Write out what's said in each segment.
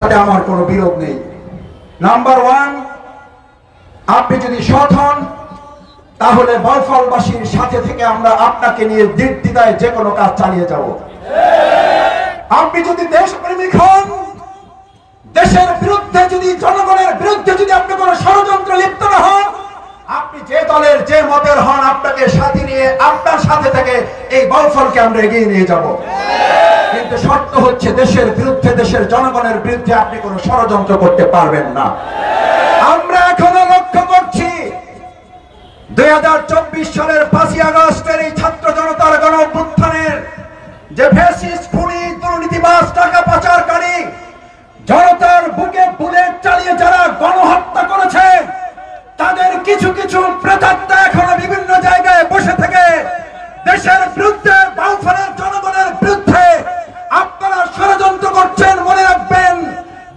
সাথে আমার কোনো বিরোধ নেই। নাম্বার ওয়ান, আপনি যদি সৎ হন তাহলে বলফলবাসীর সাথে থেকে আমরা আপনাকে নিয়ে নির্দ্বিধায় যে কোনো কাজ চালিয়ে যাব। আপনি যদি দেশপ্রেমিক হন, দেশের বিরুদ্ধে যদি, জনগণের বিরুদ্ধে যদি আপনি কোনো ষড়যন্ত্র লিপ্ত না হন, আপনি যে দলের যে মতের হন, আপনাকে সাথে নিয়ে আপনার সাথে থেকে এই বলফলকে আমরা এগিয়ে নিয়ে যাব। কিন্তু শর্ত হচ্ছে দেশের বিরুদ্ধে, দেশের জনগণের বিরুদ্ধে আপনি কোনো ষড়যন্ত্র করতে পারবেন না। আমরা এখনো লক্ষ্য করছি 2024 সালের 5ই আগস্টের এই ছাত্র জনতার গণ অভ্যুত্থানের যে ফ্যাসিস্ট, খুনি, দুর্নীতিবাজ, টাকা পাচারকারী, জনতার বুকে বুলেট চালিয়ে যারা গণহত্যা করেছে, তাদের কিছু কিছু প্রেতাত্মা এখনো বিভিন্ন জায়গায় বসে থেকে দেশের বিরুদ্ধে, বাউফলের জনগণের বিরুদ্ধে আপনারা ষড়যন্ত্র করছেন। মনে রাখবেন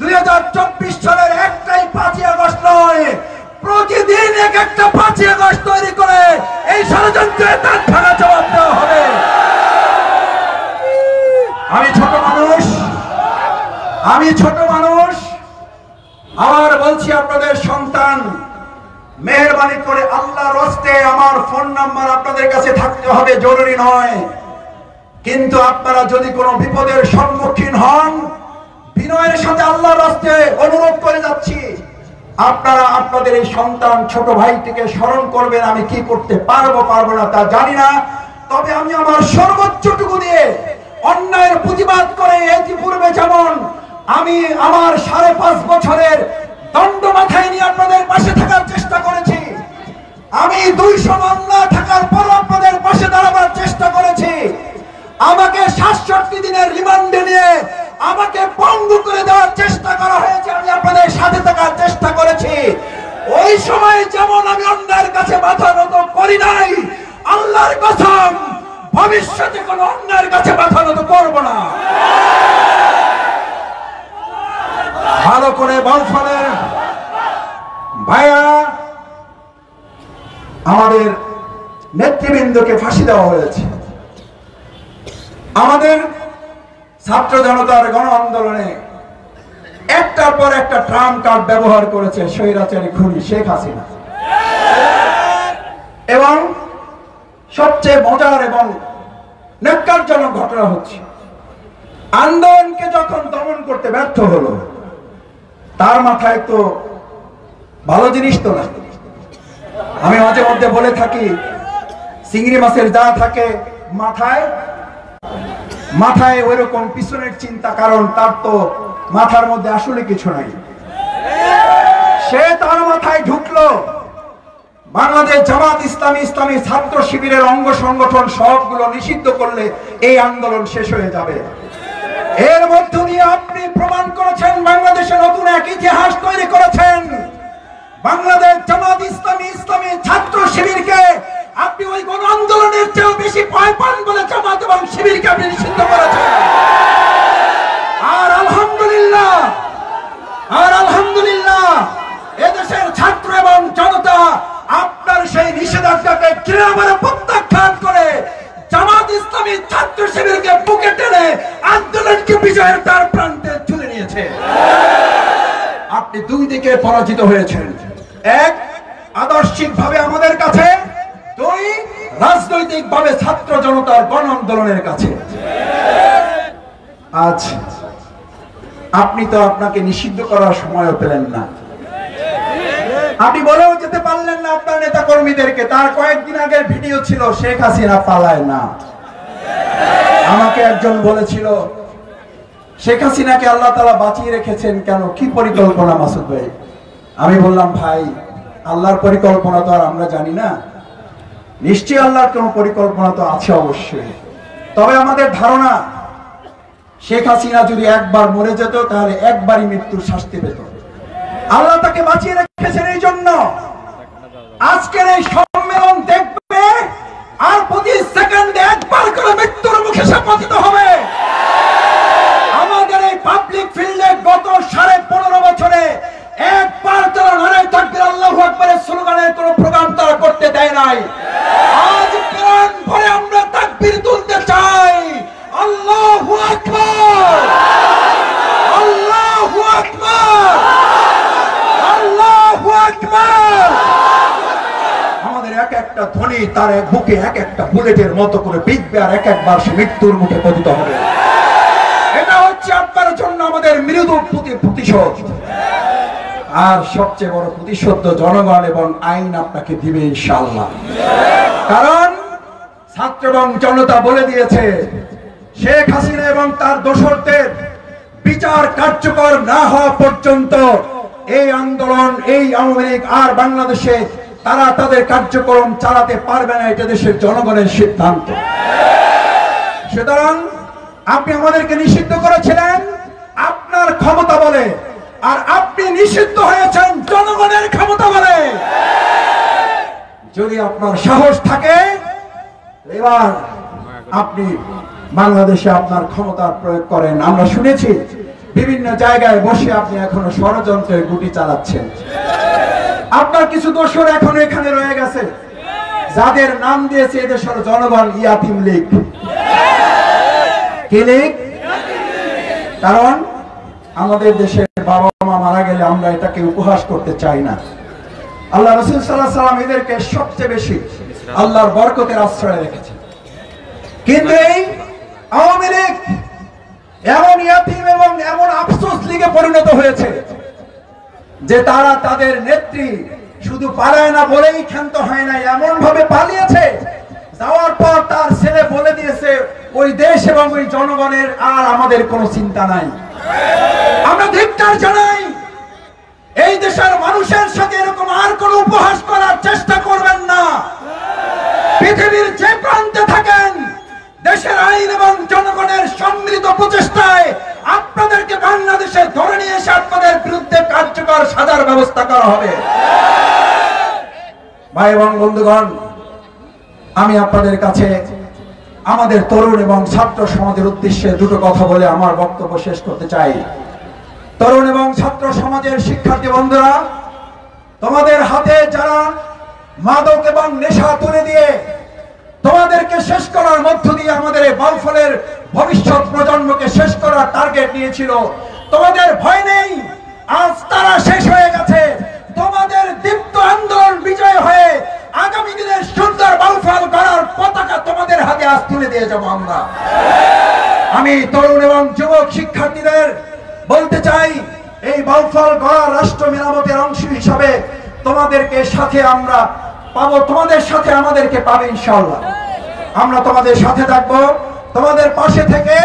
2024 সালের একটাই 5ই আগস্ট নয়, প্রতিদিন এক একটা 5ই আগস্ট তৈরি করে এই ষড়যন্ত্রে তার ভাঙা জবাব দেওয়া হবে। আমি ছোট মানুষ, আবার বলছি আপনাদের সন্তান, মেহেরবানি করে আল্লাহর হস্তে আমার ফোন নাম্বার আপনাদের কাছে থাকতে হবে জরুরি নয়, কিন্তু আপনারা যদি কোনো বিপদের সম্মুখীন হন, বিনয়ের সাথে আল্লাহর হস্তে অনুরোধ করে যাচ্ছি, আপনারা আপনাদের এই সন্তান ছোট ভাইটিকে স্মরণ করবেন। আমি কি করতে পারবো না তা জানি না, তবে আমি আমার সর্বোচ্চটুকু দিয়ে অন্যায়ের প্রতিবাদ করে ইতিপূর্বে যেমন আমি আমার 5.5 বছরের দণ্ড মাথায় নিয়ে আপনাদের পাশে থাকার চেষ্টা করেছি, আমি 200 মামলা থাকার পর আপনাদের পাশে দাঁড়াবার চেষ্টা করেছি, আমাকে 67 দিনের রিমান্ডে নিয়ে আমাকে পঙ্গু করে দেওয়ার চেষ্টা করা হয়েছে, আমি আপনাদের সাথে থাকার চেষ্টা করেছি। ওই সময় যেমন আমি অন্যায়ের কাছে মাথা নত করি নাই, আল্লাহর কসম ভবিষ্যতে কোনো অন্যায়ের কাছে মাথা নত করব না। ভালো করে বলফলের ভাইয়া, আমাদের নেতৃবৃন্দকে ফাঁসি দেওয়া হয়েছে। আমাদের ছাত্র জনতার গণ আন্দোলনে একটার পর একটা ট্রাম্প কার্ড ব্যবহার করেছে স্বৈরাচারী খুনি শেখ হাসিনা। এবং সবচেয়ে মজার এবং ন্যাক্কারজনক ঘটনা হচ্ছে, আন্দোলনকে যখন দমন করতে ব্যর্থ হলো, তার মাথায় তো ভালো জিনিস তো না। আমি মাঝে মধ্যে বলে থাকি, চিংড়ি মাছের যা থাকে মাথায় ওই রকম পিছনের চিন্তা, কারণ তার তো মাথার মধ্যে আসলে কিছু নাই। সে তার মাথায় ঢুকলো বাংলাদেশ জামাত ইসলামী ছাত্র শিবিরের অঙ্গ সংগঠন সবগুলো নিষিদ্ধ করলে এই আন্দোলন শেষ হয়ে যাবে। এর মধ্য দিয়ে আপনি প্রমাণ করেছেন, বাংলাদেশে নতুন এক ইতিহাস তৈরি করেছেন। বাংলাদেশ জামাত ইসলামী ছাত্র শিবিরকে আপনি ওই গণ আন্দোলনের চেয়েও বেশি ভয় পান বলে জামাত এবং শিবিরকে আপনি নিষিদ্ধ করেছেন। আর আলহামদুলিল্লাহ এদেশের ছাত্র এবং জনতা আপনার সেই নিষেধাজ্ঞাকে দৃঢ়ভাবে প্রত্যাখ্যান করে জামাত ইসলামী ছাত্র শিবিরকে বুকে টেনে আন্দোলনকে বিজয়ের দ্বার প্রান্তে তুলে নিয়েছে। আপনি দুই দিকে পরাজিত হয়েছেন, এক আদর্শিক ভাবে আমাদের কাছে, দুই রাজনৈতিক ভাবে ছাত্র জনতার গণ আন্দোলনের কাছে। আজ আপনি তো আপনাকে নিষিদ্ধ করার সময়ও পেলেন না, আপনি বলেও যেতে পারলেন না আপনার নেতা কর্মীদেরকে। তার কয়েকদিন আগের ভিডিও ছিল, শেখ হাসিনা পালায় না। আমাকে একজন বলেছিল, শেখ হাসিনাকে আল্লাহ তাআলা বাঁচিয়ে রেখেছেন কেন, কি পরিকল্পনা মাসুদ ভাই? আমি বললাম, ভাই আল্লাহর পরিকল্পনা তো আর আমরা জানি না, নিশ্চয়ই আল্লাহর কোন পরিকল্পনা তো আছে অবশ্যই। তবে আমাদের ধারণা, শেখ হাসিনা যদি একবার মরে যেত তাহলে একবারই মৃত্যুর শাস্তি পেত। আল্লাহ তাকে বাঁচিয়ে রেখেছেন, এই জন্য আজকের এই সম্মেলন দেখবে আর প্রতি সেকেন্ডে একবার করে মৃত্যুর মুখে সে পতিত হবে। আমাদের এই পাবলিক ফিল্ডে গত 15.5 বছরে একবার তারা নারায়ে তাকবীর আল্লাহু আকবারের স্লোগানের কোনো প্রোগ্রাম তারা করতে দেয় নাই। আজ প্রাণ ভরে আমরা তাকবীর তুলতে চাই, আল্লাহু আকবার, আল্লাহু আকবার। গুলি তার বুকে এক একটা বুলেটের মতো করে বিঁধবে আর এক একবার সে মৃত্যুর মুখে পতিত হবে। এটা হচ্ছে আপনার জন্য আমাদের মৃদু প্রতিশোধ। আর সবচেয়ে বড় প্রতিশোধ তো জনগণ এবং আইন আপনাকে দিবে ইনশাআল্লাহ। কারণ ছাত্র এবং জনতা বলে দিয়েছে, শেখ হাসিনা এবং তার দোসরদের বিচার কার্যকর না হওয়া পর্যন্ত এই আন্দোলন, এই আওয়ামী লীগ আর বাংলাদেশে তারা তাদের কার্যক্রম চালাতে পারবে না। এটা দেশের জনগণের সিদ্ধান্ত। সুতরাং আপনি আমাদেরকে নিষিদ্ধ করেছিলেন আপনার ক্ষমতা বলে, আর আপনি নিষিদ্ধ হয়েছেন জনগণের ক্ষমতা বলে। যদি আপনার সাহস থাকে এবার আপনি বাংলাদেশে আপনার ক্ষমতার প্রয়োগ করেন। আমরা শুনেছি বিভিন্ন জায়গায় বসে আপনি এখনো ষড়যন্ত্রের গুটি চালাচ্ছেন। আপনার কিছু দোসর এখনো এখানে রয়ে গেছে, যাদের নাম দিয়েছে এদেশের জনগণ ইয়াতিম লীগ। কি লীগ? কারণ আমাদের দেশের বাবা মা মারা গেলে আমরা এটাকে উপহাস করতে চাই না। আল্লাহ রাসূল সাল্লাল্লাহু আলাইহি ওয়াসাল্লাম এদেরকে সবচেয়ে বেশি আল্লাহর বরকতের আশ্রয় রেখেছে। কিন্তু এই আওয়ামী লীগ এমন ইয়াতিম এবং এমন আফসোস লীগে পরিণত হয়েছে যে তারা তাদের নেত্রী শুধু পালায় না বলেই ক্ষান্ত হয় না, এমন ভাবে পালিয়েছে যাওয়ার পর তার ছেলে বলে দিয়েছে ওই দেশ এবং ওই জনগণের আর আমাদের কোনো চিন্তা নাই। আমরা ধিক্কার জানাই, এই দেশের মানুষের সাথে এরকম আর কোন উপহাস করার চেষ্টা করবেন না। পৃথিবীর যে প্রান্তে থাকেন, দেশের আইন এবং জনগণের সম্মিলিত প্রচেষ্টায় আপনাদেরকে বাংলাদেশে ধরে নিয়ে এসে আপনাদের বিরুদ্ধে কার্যকর সাজার ব্যবস্থা করা হবে। ভাই এবং বন্ধুগণ, আমি আপনাদের কাছে আমাদের তরুণ এবং ছাত্র সমাজের উদ্দেশ্যে দুটো কথা বলে আমার বক্তব্য শেষ করতে চাই। তরুণ এবং ছাত্র সমাজের শিক্ষার্থী বন্ধুরা, তোমাদের হাতে যারা মাদক এবং নেশা তুলে দিয়ে তোমাদেরকে শেষ করার মধ্য দিয়ে আমাদের এই বাউফলের ভবিষ্যৎ প্রজন্মকে শেষ করার টার্গেট নিয়েছিল, তোমাদের ভয় নেই, আজ তারা শেষ হয়ে গেছে। তোমাদের দীপ্ত আন্দোলন বিজয় হয়ে আগামী দিনের সুন্দর বাউফল গড়ার পতাকা তোমাদের হাতে আজ তুলে দিয়ে যাব আমরা। আমি তরুণ এবং যুবক শিক্ষার্থীদের বলতে চাই, এই বাউফল গড়ার রাষ্ট্র মেরামতের অংশ হিসাবে তোমাদেরকে সাথে আমরা পাবো, তোমাদের সাথে আমাদেরকে পাবে ইনশাআল্লাহ। আমরা তোমাদের সাথে থাকবো, তোমাদের পাশে থেকে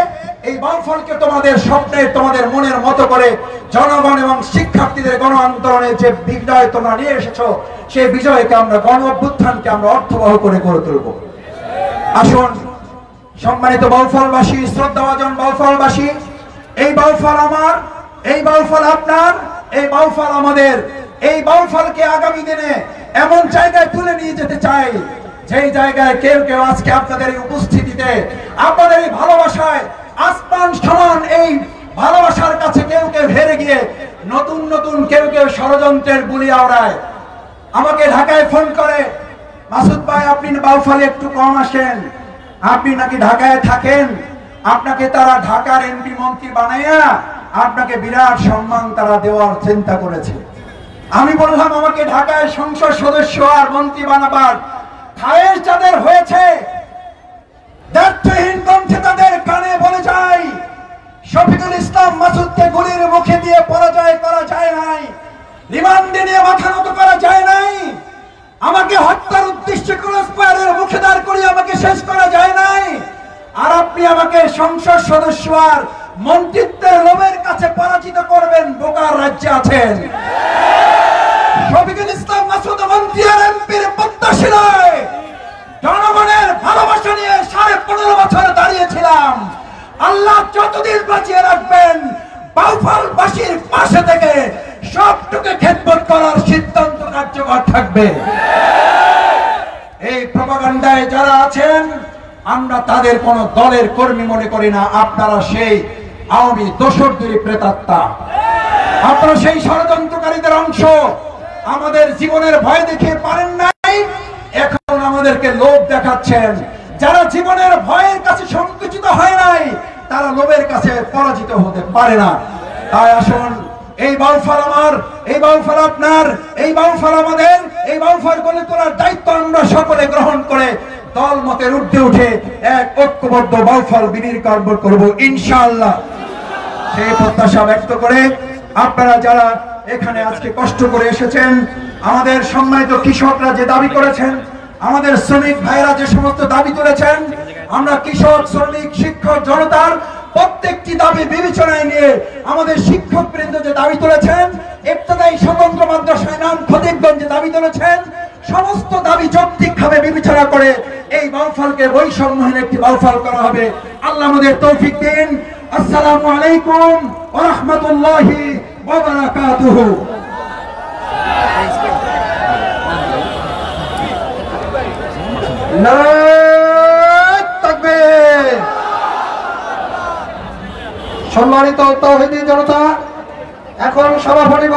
এই বাউফলকে তোমাদের স্বপ্নের, তোমাদের মনের মতো করে জনগণ এবং শিক্ষার্থীদের গণ আন্দোলনে যে বিজয় তোমরা নিয়ে এসেছো, সেই বিজয়কে আমরা, গণ অভ্যুত্থানকে আমরা অর্থবহ করে গড়ে তুলব। আসুন সম্মানিত বাউফলবাসী, শ্রদ্ধাভাজন বাউফলবাসী, এই বাউফল আমার, এই বাউফল আপনার, এই বাউফল আমাদের। এই বাউফলকে আগামী দিনে এমন জায়গায় তুলে নিয়ে যেতে চাই যেই জায়গায় কেউ কেউ আজকে আপনাদের এই উপস্থিতিতে, আপনাদের এই ভালোবাসায় আসমান সমান এই ভালোবাসার কাছে কেউ কেউ হেরে গিয়ে নতুন নতুন কেউ কেউ ষড়যন্ত্রের বুলি আওড়ায়। আমাকে ঢাকায় ফোন করে, মাসুদ ভাই আপনি বাউফলে একটু কম আসেন, আপনি নাকি ঢাকায় থাকেন, আপনাকে তারা ঢাকার এমপি মন্ত্রী বানাইয়া আপনাকে বিরাট সম্মান তারা দেওয়ার চিন্তা করেছে। আমি বললাম, আমাকে ঢাকায় সংসদ সদস্য আর মন্ত্রী বানাবার খায়েশ যাদের হয়েছে, দায়িত্বহীন গ্রন্থে তাদের কানে বলে যায়, শফিকুল ইসলাম মাসুদকে গুলির মুখে দিয়ে পরাজয় করা যায় নাই, রিমান্ডে নিয়ে মাথা নত করা যায় নাই, আমাকে হত্যার উদ্দেশ্যে ক্রসফায়ারের মুখে দাঁড় করিয়ে আমাকে শেষ করা যায় নাই, আর আপনি আমাকে সংসদ সদস্য আর মন্ত্রিত্বের লোভের কাছে পরাজিত করবেন, বোকার রাজ্যে আছেন। শফিকুল ইসলাম মাসুদ মন্ত্রী আর এমপির প্রত্যাশী নয়, জনগণের ভালোবাসা নিয়ে 15.5 বছর দাঁড়িয়েছিলাম। আল্লাহ যতদিন বাঁচিয়ে রাখবেন, বাউফলবাসীর পাশে থেকে সবটুকু খেদমত করার সিদ্ধান্ত কার্যকর থাকবে। এই প্রপাগান্ডায় যারা আছেন, আমরা তাদের কোন দলের কর্মী মনে করি না। আপনারা সেই আওয়ামী দোসরদেরই প্রেতাত্মা, আপনারা সেই ষড়যন্ত্রকারীদের অংশ। আমাদের জীবনের ভয় দেখিয়ে পারেন নাই, এখন আমাদেরকে লোভ দেখাচ্ছেন। যারা জীবনের ভয়ের কাছে সংকুচিত হয় নাই, তারা লোভের কাছে পরাজিত হতে পারে না। তাই আসুন এই বাউফল আমার, এই বাউফল আপনার, এই বাউফল আমাদের, এই বাউফল গড়ে তোলার দায়িত্ব আমরা সকলে গ্রহণ করে দল মতের ঊর্ধ্বে উঠে এক ঐক্যবদ্ধ বাউফল বিনির্মাণ করব ইনশাআল্লাহ। সেই প্রত্যাশা ব্যক্ত করে আপনারা যারা এখানে আজকে কষ্ট করে এসেছেন, আমাদের সম্মানিত কৃষকরা যে দাবি করেছেন, আমাদের শ্রমিক ভাইরা যে সমস্ত দাবি তুলেছেন, আমরা কৃষক, শ্রমিক, শিক্ষক জনতার প্রত্যেকটি দাবি বিবেচনায় নিয়ে আমাদের শিক্ষকবৃন্দ যে দাবি তুলেছেন, ইবতদায়ী স্বতন্ত্র মাদ্রাসা ইমাম খতিবগণ যে দাবি তুলেছেন, সমস্ত দাবি যৌক্তিকভাবে বিবেচনা করে এই বাউফলকে বৈষম্যহীন একটি বাউফল করা হবে। আল্লাহ আমাদের তৌফিক দিন। আসসালামু আলাইকুম ওয়া রাহমাতুল্লাহি ওয়া বারাকাতুহু। নারায়ে তাকবীর। সম্মানিত তাওহীদি জনতা, এখন সভাপতি